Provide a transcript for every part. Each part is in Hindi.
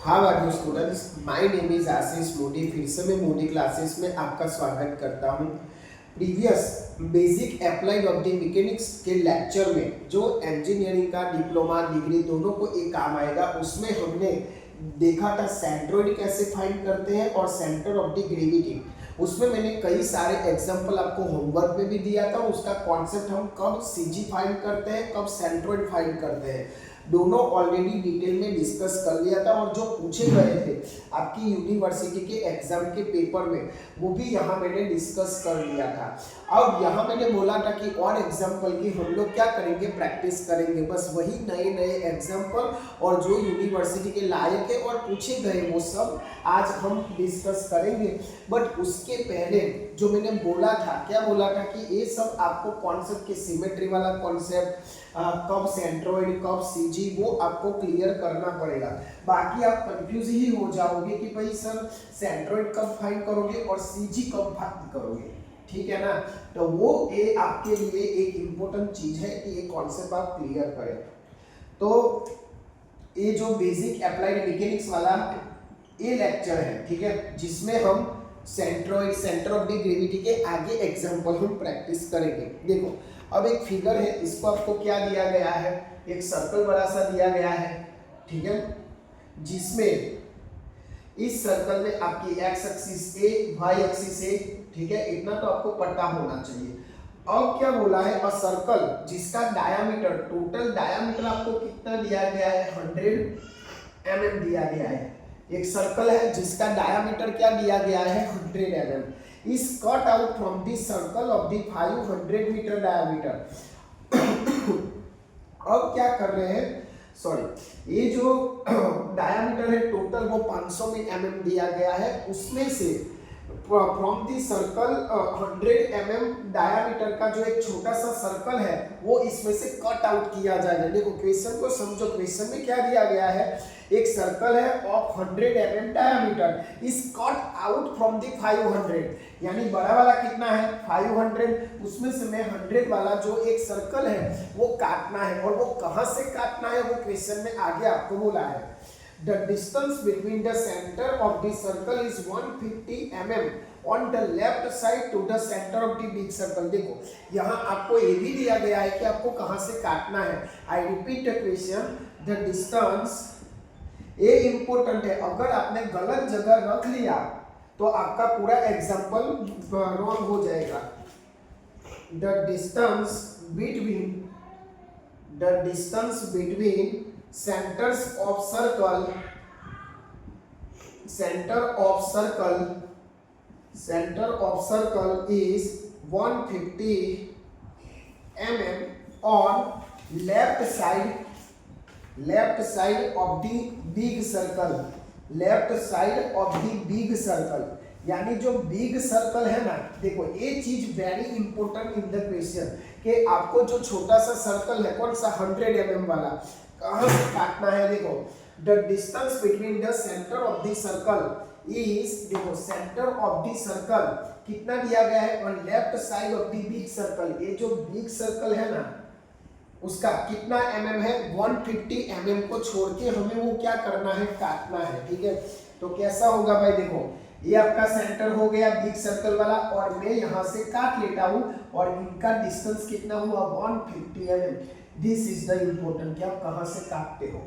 How are you students, my name is Ashish Modi. फिर से मैं मोदी क्लासेस में आपका स्वागत करता हूँ। Previous basic applied of the mechanics के लेक्चर में जो इंजीनियरिंग का डिप्लोमा डिग्री दोनों को एक काम आएगा, उसमें हमने देखा था सेंट्रोइड कैसे फाइंड करते हैं और सेंटर ऑफ द ग्रेविटी। उसमें मैंने कई सारे एग्जांपल आपको होमवर्क में भी दिया था। उसका कॉन्सेप्ट हम कब सीजी फाइंड करते हैं, कब सेंट्रोइड फाइंड करते हैं, दोनों ऑलरेडी डिटेल में डिस्कस कर लिया था। और जो पूछे गए थे आपकी यूनिवर्सिटी के एग्जाम के पेपर में, वो भी यहाँ मैंने डिस्कस कर लिया था। अब यहाँ मैंने बोला था कि और एग्जाम्पल की हम लोग क्या करेंगे, प्रैक्टिस करेंगे। बस वही नए नए एग्जाम्पल और जो यूनिवर्सिटी के लायक है और पूछे गए वो सब आज हम डिस्कस करेंगे। बट उसके पहले जो मैंने बोला था, क्या बोला था कि ये सब आपको कॉन्सेप्ट के सिमेट्री वाला कॉन्सेप्ट, कब सेंट्रोइड कब सीजी, वो आपको क्लियर करना पड़ेगा। बाकी आप कंफ्यूज ही हो जाओगे कि भाई सर सेंट्रोइड कब फाइंड करोगे और सीजी कब फाइंड करोगे, ठीक है ना। तो वो ये आपके लिए एक इम्पोर्टेंट चीज है कि ये कॉन्सेप्ट आप क्लियर करें। तो ये जो बेसिक अप्लाइड मैकेनिक्स वाला ये लेक्चर है, ठीक है, जिसमें हम centroid, centre of the gravity के आगे एग्जांपल हम प्रैक्टिस करेंगे। देखो अब एक फिगर है, इसको आपको क्या दिया गया है, एक सर्कल बड़ा सा दिया गया है, ठीक है, जिसमें इस सर्कल में आपकी एक्स एक्सिस ए, वाई एक्सिस ए, ठीक है, इतना तो आपको पता होना चाहिए। अब क्या बोला है, अ सर्कल जिसका डायामीटर, टोटल डायामीटर आपको कितना दिया गया है, 100 mm दिया गया है। एक सर्कल है जिसका डायामीटर क्या दिया गया है, 100 mm, is cut out from the circle of the 500 meter diameter। अब क्या कर रहे हैं, सॉरी, ये जो डायामीटर है टोटल वो 500 mm दिया गया है, उसमें से from the circle 100 mm diameter का जो एक छोटा सा सर्कल है वो इसमें से कट आउट किया जाएगा। देखो क्वेश्चन को समझो, क्वेश्चन में क्या दिया गया है, एक सर्कल है of 100 mm diameter is cut out from the 500, यानी बड़ा वाला कितना है 500, उसमें से मैं 100 वाला जो एक सर्कल है वो काटना है। और वो कहां से काटना है वो क्वेश्चन में आगे आपको बोला है। The distance between the center of the circle is 150 mm on the left side to the center of the big circle। देखो यहाँ आपको ये भी दिया गया है कि आपको कहाँ से काटना है। I repeat the question, the distance, ये इम्पोर्टेंट है, अगर आपने गलत जगह रख लिया तो आपका पूरा एग्जाम्पल रॉन्ग हो जाएगा। The distance between centers of circle is 150 mm on left side of the big circle, यानी जो बिग सर्कल है ना, देखो ये चीज very important in the question कि आपको जो छोटा सा सर्कल है कौन सा 100 mm वाला कहां से काटना है। देखो the distance between the centre of the circle is, देखो सेंटर ऑफ द सर्कल कितना दिया गया है, on left side of the big circle, ये जो बिग सर्कल है ना उसका कितना mm है, 150 mm को छोड़ के हमें वो क्या करना है, काटना है, ठीक है। तो कैसा होगा भाई, देखो ये आपका सेंटर हो गया बिग सर्कल वाला और मैं यहां से काट लेता हूं और इनका डिस्टेंस कितना हुआ, 150 mm। This is the important कि आप कहां से काटते हो,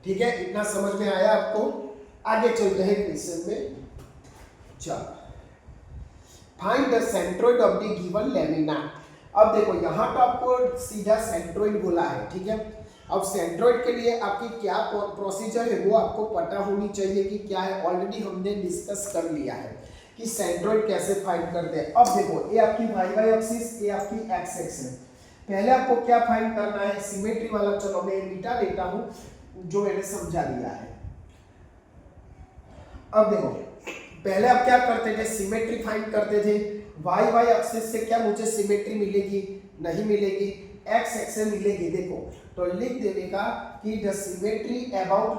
ठीक है। इतना समझ में आया आपको। आगे चलते हैं क्वेश्चन में। चलो, find the centroid of the given lamina. अब देखो यहाँ तो आपको सीधा सेंट्रोइड बोला है, ठीक है। अब सेंट्रोइड के लिए आपकी क्या प्रोसीजर है वो आपको पता होनी चाहिए कि क्या है। ऑलरेडी हमने डिस्कस कर लिया है कि सेंट्रोइड कैसे फाइंड करते हैं। अब देखो ये आपकी वाई एक्सिस, ये आपकी एक्स एक्सिस है। पहले आपको क्या फाइंड करना है, सिमेट्री वाला, चलो मैं मिटा देता हूं जो मैंने समझा दिया है। अब देखो पहले आप क्या करते थे, सिमेट्री फाइंड करते थे। वाई एक्सिस से क्या मुझे सिमेट्री मिलेगी, नहीं मिलेगी, एक्स एक्सिस मिलेगी। देखो तो लिख देने का कि the symmetry about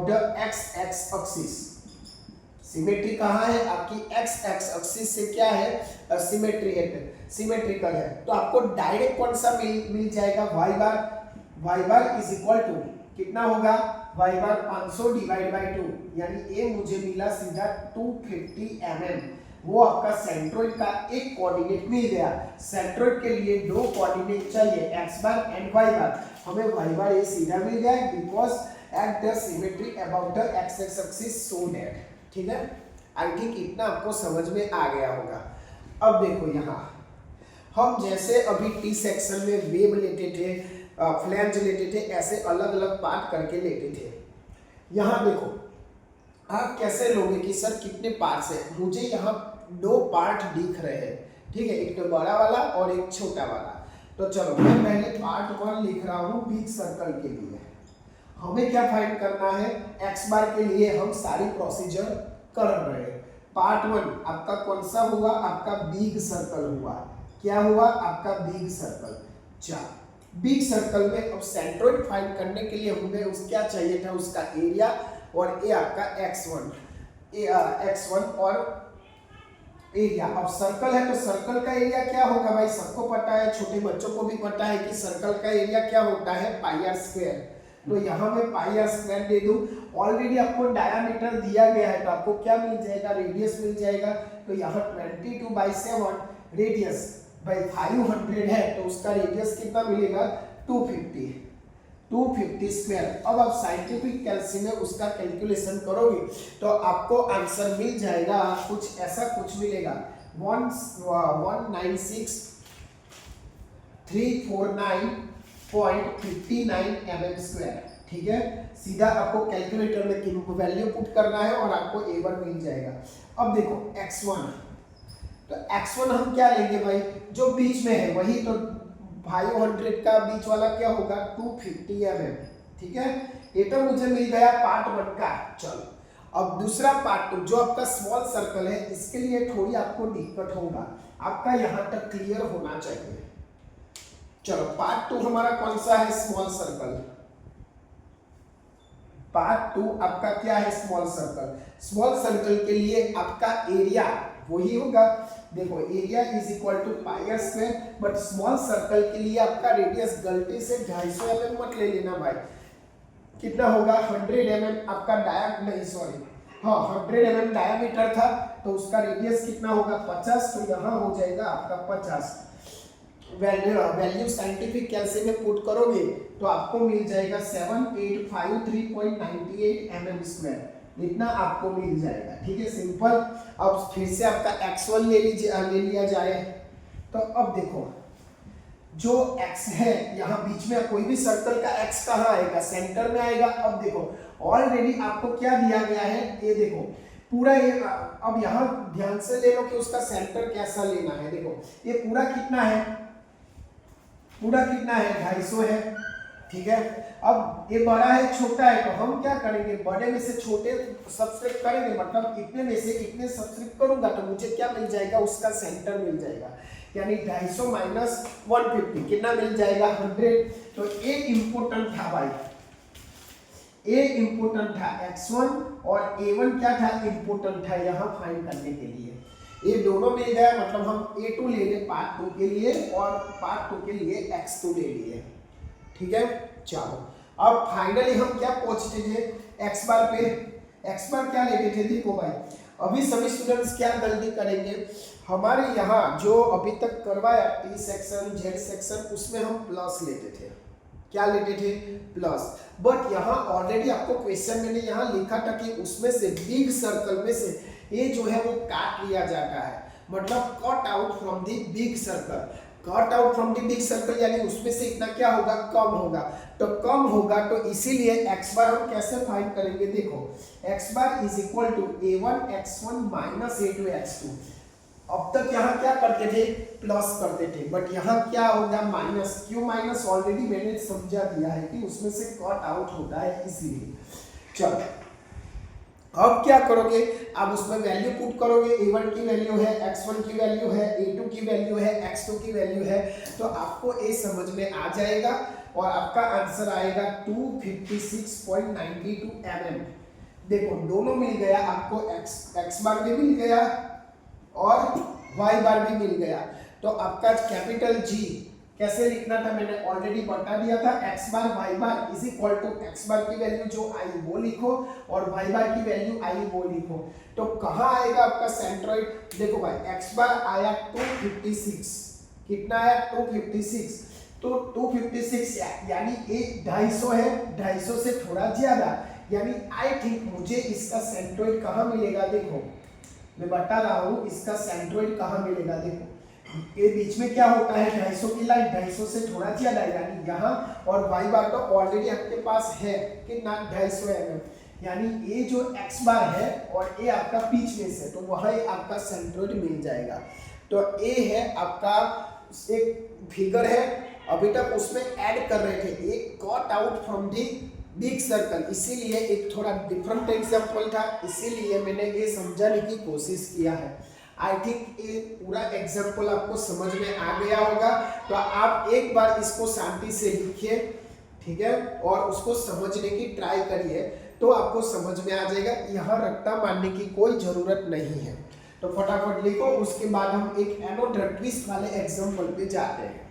the x axis, symmetry कहाँ है आपकी एक्स एक्सिस से क्या है सिमेट्रिकल है। तो आपको डायरेक्ट कौन सा मिल जाएगा y bar is equal to कितना होगा y बार 500 डिवाइड बाय 2 यानी ये मुझे मिला सीधा 250 mm। वो आपका सेंट्रोइड का एक कोऑर्डिनेट मिल गया। सेंट्रोइड के लिए दो कोऑर्डिनेट चाहिए x बार एंड y बार, हमें y बार ये सीधा मिल गया because at the symmetry about the x axis so that. ठीक है, आई थिंक इतना आपको समझ में आ गया होगा। अब देखो यहाँ हम जैसे अभी टी सेक्शन में वेब लेते थे, फ्लैंज लेते थे, ऐसे अलग अलग पार्ट करके लेते थे। यहाँ देखो आप कैसे लोगे कि सर कितने पार्ट्स हैं, मुझे यहाँ दो पार्ट दिख रहे हैं। ठीक है, एक तो बड़ा वाला और एक छोटा वाला। तो चलो मैं पहले पार्ट 1 लिख रहा हूँ बिग सर्कल के लिए। हमें क्या फाइंड करना है, एक्स बार के लिए हम सारी प्रोसीजर कर रहे हैं। पार्ट 1 आपका कौन सा हुआ, आपका बिग सर्कल हुआ। क्या हुआ आपका बिग सर्कल। चलो बिग सर्कल में अब सेंट्रोइड फाइंड करने के लिए हमें उस क्या चाहिए था, उसका एरिया, और ये आपका x1 और एरिया। अब सर्कल है तो सर्कल का एरिया क्या होगा भाई, सबको पता है, छोटे बच्चों को भी पता है कि सर्कल का एरिया क्या होता है, पाई आर स्क्वायर। तो यहाँ मैं पाई आर स्क्वायर दे दूं। ऑलरेडी आपको डायमीटर दिया गया है तो आपको क्या मिल जाएगा, रेडियस मिल जाएगा। तो यहाँ 22/7 रेडियस बाई 500 है तो उसका रेडियस कितना मिलेगा 250 स्क्वायर। अब आप साइंटिफिक कैलसी में उसका कैलकुलेशन करोगे तो आपको आंसर मिल जाएगा कुछ ऐसा, कुछ मिलेगा 196,349.59 mm स्क्वायर। ठीक है, सीधा आपको कैलकुलेटर में वैल्यू पुट करना है और आपको A1 मिल जाएगा। अब देखो x1, तो x1 हम क्या लेंगे भाई, जो बीच में है वही, तो 500 का बीच वाला क्या होगा 250 mm। ठीक है, ये तो मुझे मिल गया पार्ट 1 का। चलो अब दूसरा पार्ट 2 जो आपका स्मॉल सर्कल है, इसके लिए थोड़ी आपको दिक्कत होगा, आपका यहाँ तक क्लियर होना चाहिए। चलो पार्ट 2 हमारा कौन सा है, स्मॉल सर्कल। पार्ट 2 आपका क्या है, स्मॉल सर्कल। स्मॉल सर्कल के लिए आपका एरिया वही होगा, देखो area is equal to pi r square, but small circle के लिए आपका रेडियस गलती से 250 mm मत ले लेना भाई। कितना होगा 100 mm आपका हाँ 100 mm डायमीटर था तो उसका रेडियस कितना होगा 50, तो यहाँ हो जाएगा आपका 50। वैल्यू साइंटिफिक कैलसी में पुट करोगे तो आपको मिल जाएगा 7853.98 mm स्क्वायर, इतना आपको मिल जाएगा। ठीक है, सिंपल। अब फिर से आपका x1 ले लिया जाए। तो अब देखो जो x है यहाँ बीच में, कोई भी सर्कल का x कहाँ आएगा, सेंटर में आएगा। अब देखो ऑलरेडी आपको क्या दिया गया है, ये देखो पूरा ये। अब यहाँ ध्यान से ले लो कि उसका सेंटर कैसा लेना है। देखो ये पूरा कितना है, 250 है। ठीक है, अब ये बड़ा है छोटा है, तो हम क्या करेंगे, बड़े में से छोटे सब्सट्रैक्ट करेंगे, मतलब इतने में से इतने सब्सट्रैक्ट करूंगा तो मुझे क्या मिल जाएगा, उसका सेंटर मिल जाएगा। यानी 250 माइनस 150 कितना मिल जाएगा 100। तो ए इंपोर्टेंट था भाई, ए इंपोर्टेंट था x1 और a1 क्या था, इंपोर्टेंट था यहाँ फाइंड करने के लिए। ये दोनों मिल गया, मतलब हम a2 ले लिए पार्ट 2 के लिए और पार्ट 2 के लिए x2 ले लिए। ठीक है, चलो अब फाइनली हम क्या पहुंचते थे, x बार पे। x बार क्या लेते थे, देखो भाई अभी सभी स्टूडेंट्स क्या गलती करेंगे, हमारे यहाँ जो अभी तक करवाया टी सेक्शन जेड सेक्शन उसमें हम प्लस लेते थे। क्या लेते थे, प्लस। बट यहाँ ऑलरेडी आपको क्वेश्चन मैंने यहाँ लिखा था कि उसमें से बिग सर्कल में से ये जो है वो काट लिया जाता है, मतलब cut out from the big circle. Cut out from the big circle यानी उसमें से इतना क्या होगा, कम होगा। तो कम होगा तो इसीलिए x बार हम कैसे फाइंड करेंगे, देखो x bar is equal to a1 x1 minus a2 x2। अब तक यहाँ क्या करते थे, प्लस करते थे, बट यहाँ क्या होगा माइनस। क्यों माइनस, ऑलरेडी मैंने समझा दिया है कि उसमें से कट आउट होता है इसलिए। चलो अब क्या करोगे, आप उसमें वैल्यू पुट करोगे, a1 की वैल्यू है, x1 की वैल्यू है, a2 की वैल्यू है, x2 की वैल्यू है, तो आपको ये समझ में आ जाएगा और आपका आंसर आएगा 256.92 mm। देखो दोनों मिल गया आपको, एक्स बार भी मिल गया और वाई बार भी मिल गया। तो आपका कैपिटल जी कैसे लिखना था मैंने ऑलरेडी बता दिया था, x bar y bar is equal to x bar की वैल्यू जो आई वो लिखो और वाई बार की वैल्यू आई वो लिखो। तो कहाँ आएगा आपका सेंट्रोइड, देखो भाई एक्स बार आया 256, कितना आया 256, तो 256 यानी एक 250 है, 250 से थोड़ा ज्यादा, यानी आई थिंक मुझे इसका सेंट्रोइड कहाँ मिलेगा, देखो मैं बता रहा हूँ इसका सेंट्रोइड कहाँ मिलेगा। देखो ये बीच में क्या होता है 250 की लाइन, 250 से थोड़ा ज्यादा यानी यहाँ, और वाई बार तो ऑलरेडी आपके पास है कितना 250 mm, यानी ये जो एक्स बार है और ये आपका बीच में से, तो वहाँ आपका सेंट्रोइड मिल जाएगा। तो ये है आपका एक फिगर है, अभी तक उसमें ऐड कर रहे थे, एक cut out from the big circle, इसीलिए एक थोड़ा डिफरेंट एग्जांपल था, इसीलिए मैंने ये समझाने की कोशिश किया है। आई थिंक ये पूरा एग्जांपल आपको समझ में आ गया होगा। तो आप एक बार इसको शांति से लिखिए, ठीक है, और उसको समझने की ट्राई करिए, तो आपको समझ में आ जाएगा। यहाँ रट्टा मारने की कोई जरूरत नहीं है। तो फटाफट लिखो, उसके बाद हम एक एनोड ट्विस्ट वाले एग्जांपल पे जाते हैं।